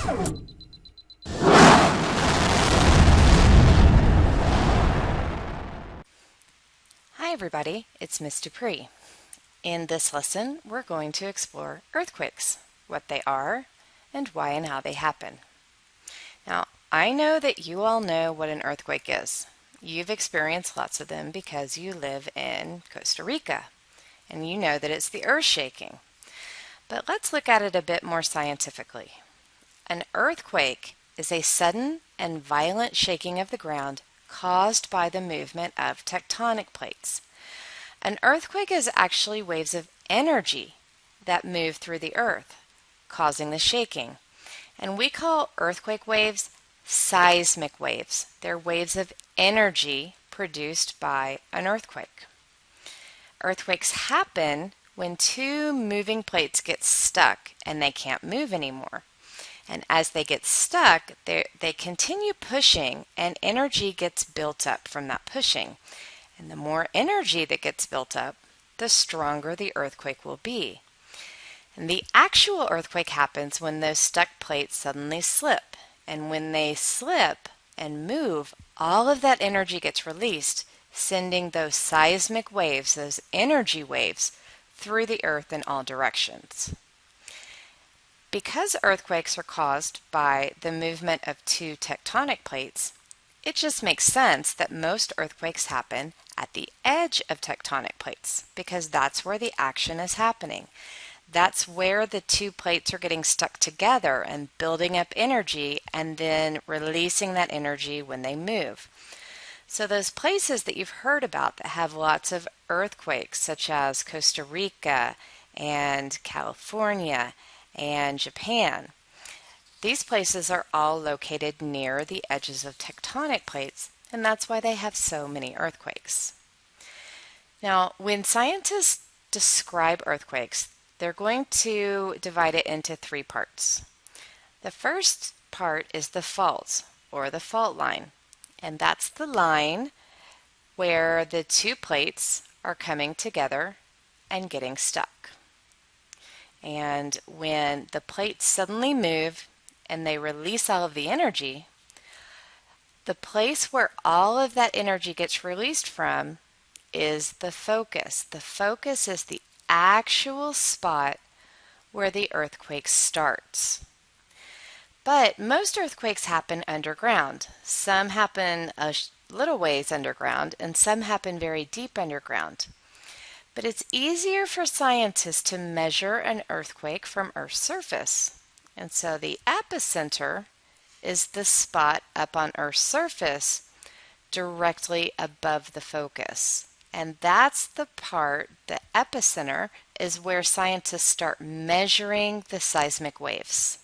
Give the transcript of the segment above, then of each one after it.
Hi everybody, it's Miss Dupree. In this lesson, we're going to explore earthquakes, what they are, and why and how they happen. Now, I know that you all know what an earthquake is. You've experienced lots of them because you live in Costa Rica, and you know that it's the earth shaking. But let's look at it a bit more scientifically. An earthquake is a sudden and violent shaking of the ground caused by the movement of tectonic plates. An earthquake is actually waves of energy that move through the earth, causing the shaking. And we call earthquake waves seismic waves. They're waves of energy produced by an earthquake. Earthquakes happen when two moving plates get stuck and they can't move anymore. And as they get stuck, they continue pushing and energy gets built up from that pushing. And the more energy that gets built up, the stronger the earthquake will be. And the actual earthquake happens when those stuck plates suddenly slip. And when they slip and move, all of that energy gets released, sending those seismic waves, those energy waves, through the earth in all directions. Because earthquakes are caused by the movement of two tectonic plates, it just makes sense that most earthquakes happen at the edge of tectonic plates because that's where the action is happening. That's where the two plates are getting stuck together and building up energy and then releasing that energy when they move. So those places that you've heard about that have lots of earthquakes, such as Costa Rica and California and Japan, these places are all located near the edges of tectonic plates, and that's why they have so many earthquakes. Now, when scientists describe earthquakes, they're going to divide it into three parts. The first part is the fault, or the fault line, and that's the line where the two plates are coming together and getting stuck. And when the plates suddenly move and they release all of the energy, the place where all of that energy gets released from is the focus. The focus is the actual spot where the earthquake starts. But most earthquakes happen underground. Some happen a little ways underground, and some happen very deep underground. But it's easier for scientists to measure an earthquake from Earth's surface. And so the epicenter is the spot up on Earth's surface directly above the focus. And that's the part, the epicenter, is where scientists start measuring the seismic waves.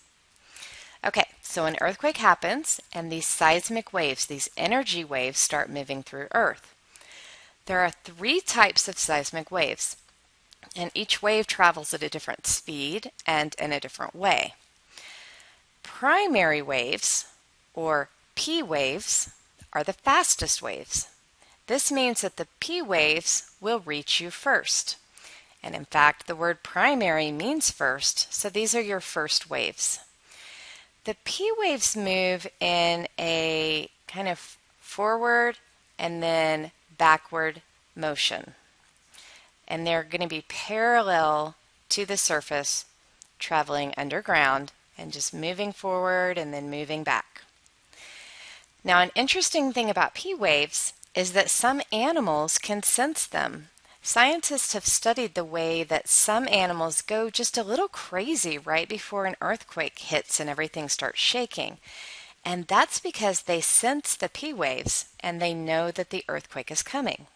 Okay, so an earthquake happens and these seismic waves, these energy waves, start moving through Earth. There are three types of seismic waves, and each wave travels at a different speed and in a different way. Primary waves, or P waves, are the fastest waves. This means that the P waves will reach you first. And in fact, the word primary means first, so these are your first waves. The P waves move in a kind of forward and then backward motion. And they're going to be parallel to the surface, traveling underground and just moving forward and then moving back. Now, an interesting thing about P waves is that some animals can sense them. Scientists have studied the way that some animals go just a little crazy right before an earthquake hits and everything starts shaking. And that's because they sense the P waves and they know that the earthquake is coming.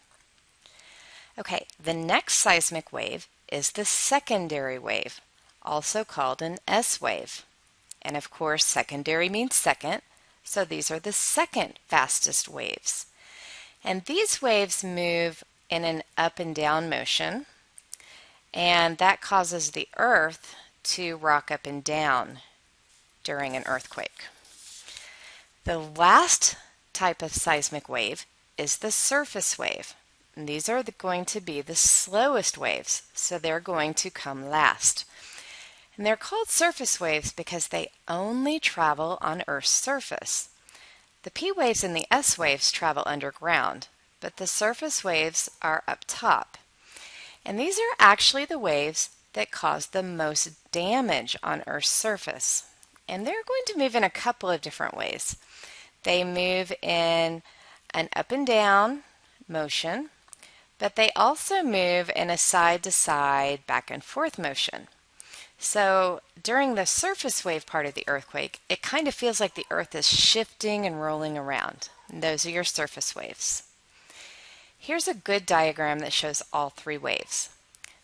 Okay, the next seismic wave is the secondary wave, also called an S wave. And of course, secondary means second, so these are the second fastest waves. And these waves move in an up and down motion, and that causes the earth to rock up and down during an earthquake. The last type of seismic wave is the surface wave. And these are going to be the slowest waves, so they're going to come last. And they're called surface waves because they only travel on Earth's surface. The P waves and the S waves travel underground, but the surface waves are up top. And these are actually the waves that cause the most damage on Earth's surface. And they're going to move in a couple of different ways. They move in an up and down motion, but they also move in a side to side, back and forth motion. So during the surface wave part of the earthquake, it kind of feels like the earth is shifting and rolling around. And those are your surface waves. Here's a good diagram that shows all three waves.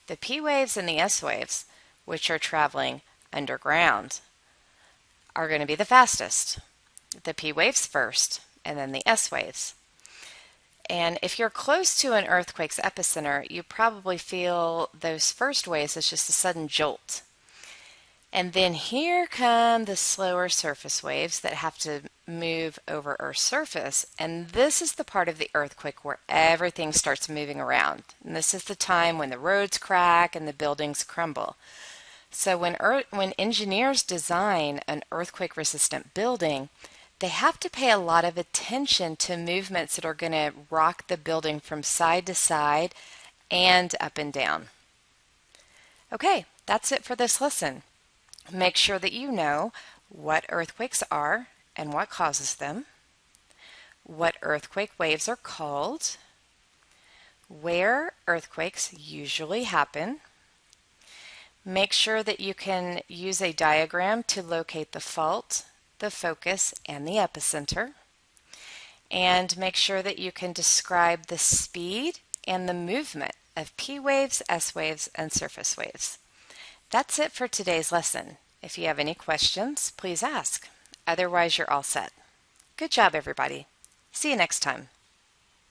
The P waves and the S waves, which are traveling underground, are going to be the fastest. The P waves first, and then the S waves. And if you're close to an earthquake's epicenter, you probably feel those first waves as just a sudden jolt. And then here come the slower surface waves that have to move over Earth's surface. And this is the part of the earthquake where everything starts moving around. And this is the time when the roads crack and the buildings crumble. So when engineers design an earthquake-resistant building, they have to pay a lot of attention to movements that are going to rock the building from side to side and up and down. Okay, that's it for this lesson. Make sure that you know what earthquakes are and what causes them, what earthquake waves are called, where earthquakes usually happen. Make sure that you can use a diagram to locate the fault, the focus, and the epicenter. And make sure that you can describe the speed and the movement of P waves, S waves, and surface waves. That's it for today's lesson. If you have any questions, please ask. Otherwise, you're all set. Good job, everybody. See you next time.